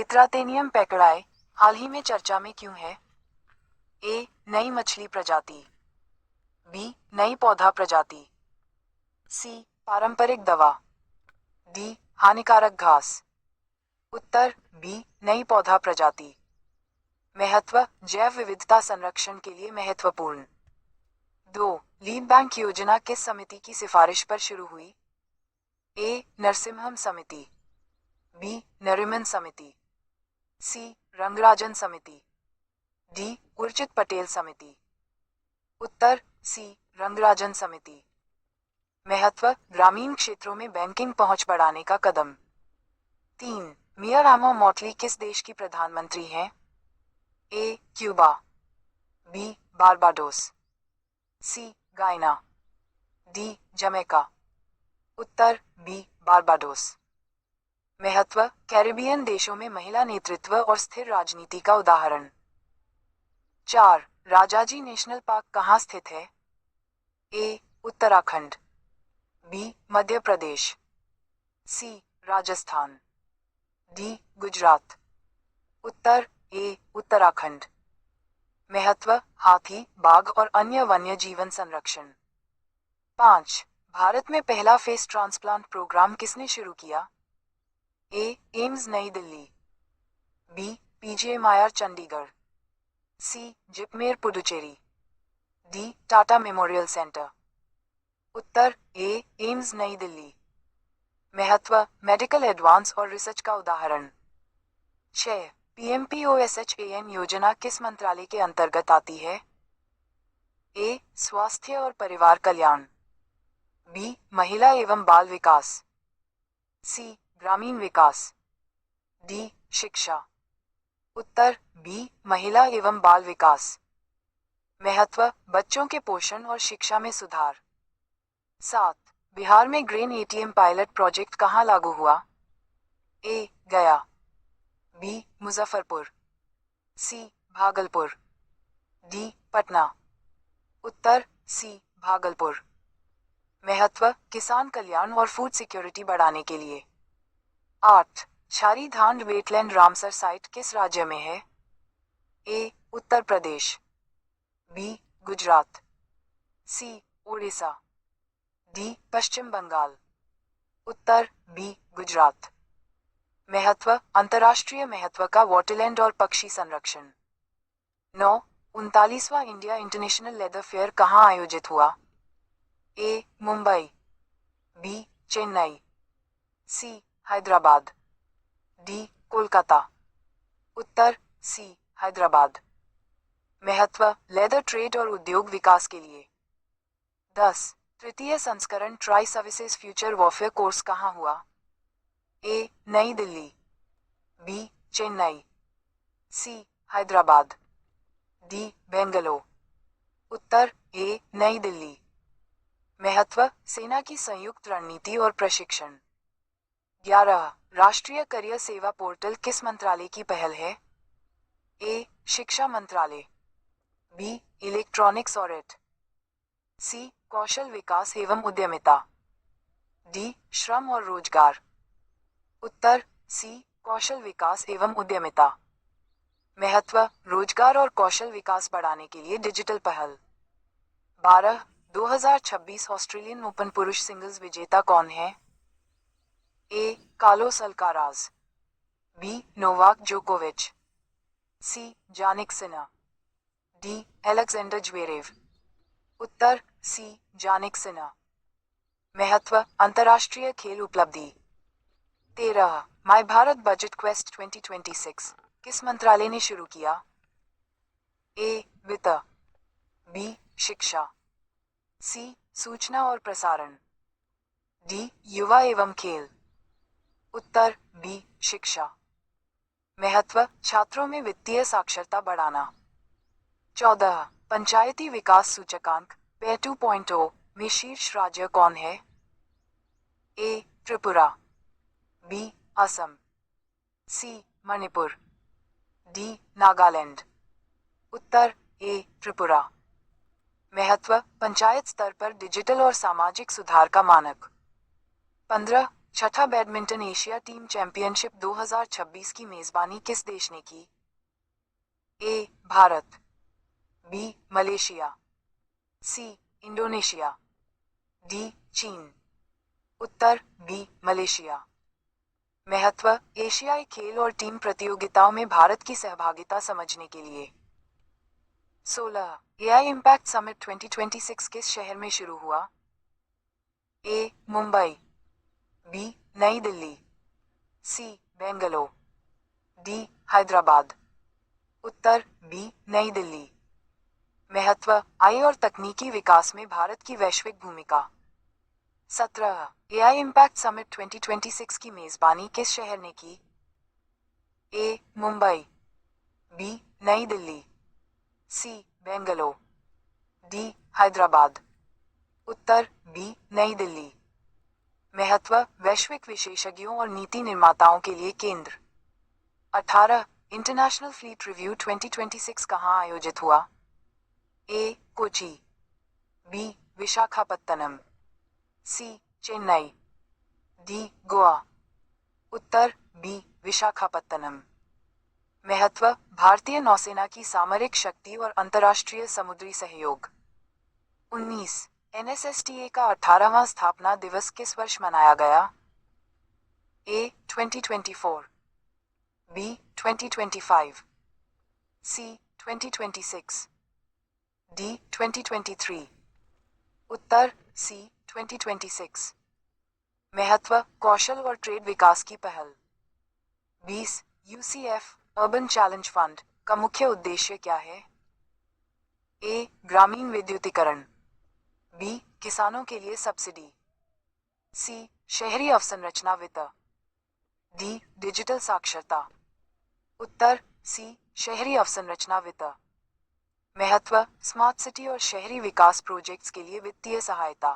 खेत्रातेनियम पेकड़ाई हाल ही में चर्चा में क्यों है? ए. नई मछली प्रजाति। बी. नई पौधा प्रजाति। सी. पारंपरिक दवा। डी. हानिकारक घास। उत्तर बी. नई पौधा प्रजाति। महत्व: जैव विविधता संरक्षण के लिए महत्वपूर्ण। 2. लीड बैंक योजना किस समिति की सिफारिश पर शुरू हुई? ए. नरसिम्हम समिति। बी. नरीमन समिति। सी. रंगराजन समिति। डी. उर्जित पटेल समिति। उत्तर सी. रंगराजन समिति। महत्व: ग्रामीण क्षेत्रों में बैंकिंग पहुंच बढ़ाने का कदम। 3. मियारामो मोटली किस देश की प्रधानमंत्री हैं? ए. क्यूबा। बी. बारबाडोस। सी. गायना। डी. जमैका। उत्तर बी. बारबाडोस। महत्व: कैरिबियन देशों में महिला नेतृत्व और स्थिर राजनीति का उदाहरण। 4. राजाजी नेशनल पार्क कहाँ स्थित है? ए. उत्तराखंड। बी. मध्य प्रदेश। सी. राजस्थान। डी. गुजरात। उत्तर ए. उत्तराखंड। महत्व: हाथी, बाघ और अन्य वन्य जीवन संरक्षण। 5. भारत में पहला फेस ट्रांसप्लांट प्रोग्राम किसने शुरू किया? A. AIIMS New Delhi. B. PGIMER Chandigarh. C. JIPMER Puducherry. D. Tata memorial centre. उत्तर ए. एम्स नई दिल्ली। महत्व: मेडिकल एडवांस और रिसर्च का उदाहरण। 6. पीएमपीओएसएचएएन योजना किस मंत्रालय के अंतर्गत आती है? ए. स्वास्थ्य और परिवार कल्याण। बी. महिला एवं बाल विकास। सी. ग्रामीण विकास। डी. शिक्षा। उत्तर बी. महिला एवं बाल विकास। महत्व: बच्चों के पोषण और शिक्षा में सुधार। 7. बिहार में ग्रेन एटीएम पायलट प्रोजेक्ट कहाँ लागू हुआ? ए. गया। बी. मुजफ्फरपुर। सी. भागलपुर। डी. पटना। उत्तर सी. भागलपुर। महत्व: किसान कल्याण और फूड सिक्योरिटी बढ़ाने के लिए। 8. छारी धांड वेटलैंड रामसर साइट किस राज्य में है? ए. उत्तर प्रदेश। बी. गुजरात। सी. उड़ीसा। डी. पश्चिम बंगाल। उत्तर बी. गुजरात। महत्व: अंतर्राष्ट्रीय महत्व का वॉटरलैंड और पक्षी संरक्षण। 9. 39वां इंडिया इंटरनेशनल लेदर फेयर कहाँ आयोजित हुआ? ए. मुंबई। बी. चेन्नई। सी. हैदराबाद। डी. कोलकाता। उत्तर सी. हैदराबाद। महत्व: लेदर ट्रेड और उद्योग विकास के लिए। 10. तृतीय संस्करण tri services future warfare course कहाँ हुआ? ए. नई दिल्ली। बी. चेन्नई। सी. हैदराबाद। डी. बेंगलोर। उत्तर ए. नई दिल्ली। महत्व: सेना की संयुक्त रणनीति और प्रशिक्षण। 11. राष्ट्रीय करियर सेवा पोर्टल किस मंत्रालय की पहल है? ए. शिक्षा मंत्रालय। बी. इलेक्ट्रॉनिक्स और IT। सी. कौशल विकास एवं उद्यमिता। डी. श्रम और रोजगार। उत्तर सी. कौशल विकास एवं उद्यमिता। महत्व: रोजगार और कौशल विकास बढ़ाने के लिए डिजिटल पहल। 12. 2026 ऑस्ट्रेलियन ओपन पुरुष सिंगल्स विजेता कौन है? A. Carlos Alcaraz. B. Novak जोकोविच। C. Jannik Sinner. D. Alexander Zverev. उत्तर सी. Jannik Sinner. महत्व: अंतर्राष्ट्रीय खेल उपलब्धि। 13. माय भारत बजट क्वेस्ट 2026 किस मंत्रालय ने शुरू किया? ए. वित्त। बी. शिक्षा। सी. सूचना और प्रसारण। डी. युवा एवं खेल। उत्तर बी. शिक्षा। महत्व: छात्रों में वित्तीय साक्षरता बढ़ाना। 14. पंचायती विकास सूचकांक पे 2.0 में शीर्ष राज्य कौन है? ए. त्रिपुरा। बी. असम। सी. मणिपुर। डी. नागालैंड। उत्तर ए. त्रिपुरा। महत्व: पंचायत स्तर पर डिजिटल और सामाजिक सुधार का मानक। 15. छठा बैडमिंटन एशिया टीम चैंपियनशिप 2026 की मेजबानी किस देश ने की? A. Bharat, B. Malaysia, C. Indonesia, D. चीन। उत्तर बी. मलेशिया। महत्व: एशियाई खेल और टीम प्रतियोगिताओं में भारत की सहभागिता समझने के लिए। 16. एआई इम्पैक्ट समिट 2026 किस शहर में शुरू हुआ? ए. मुंबई, बी. नई दिल्ली, सी. बेंगलोर, डी. हैदराबाद। उत्तर बी. नई दिल्ली। महत्व: आई और तकनीकी विकास में भारत की वैश्विक भूमिका। 17. एआई इम्पैक्ट समिट 2026 की मेजबानी किस शहर ने की? ए. मुंबई, बी. नई दिल्ली, सी. बेंगलोर, डी. हैदराबाद। उत्तर बी. नई दिल्ली। महत्व: वैश्विक विशेषज्ञों और नीति निर्माताओं के लिए केंद्र। 18. इंटरनेशनल फ्लीट रिव्यू 2026 कहाँ आयोजित हुआ? ए. कोची, बी. विशाखापत्तनम, सी. चेन्नई, डी. गोवा। उत्तर बी. विशाखापत्तनम। महत्व: भारतीय नौसेना की सामरिक शक्ति और अंतर्राष्ट्रीय समुद्री सहयोग। 19. एनएसएसटीए का 18वां स्थापना दिवस किस वर्ष मनाया गया? ए. 2024, बी. 2025, सी. 2026, डी. 2023। उत्तर सी. 2026। महत्व: कौशल और ट्रेड विकास की पहल। 20. यूसीएफ अर्बन चैलेंज फंड का मुख्य उद्देश्य क्या है? ए. ग्रामीण विद्युतीकरण, बी. किसानों के लिए सब्सिडी, सी. शहरी अवसंरचना वित्त, डी. डिजिटल साक्षरता। उत्तर सी. शहरी अवसंरचना वित्त। महत्व: स्मार्ट सिटी और शहरी विकास प्रोजेक्ट्स के लिए वित्तीय सहायता।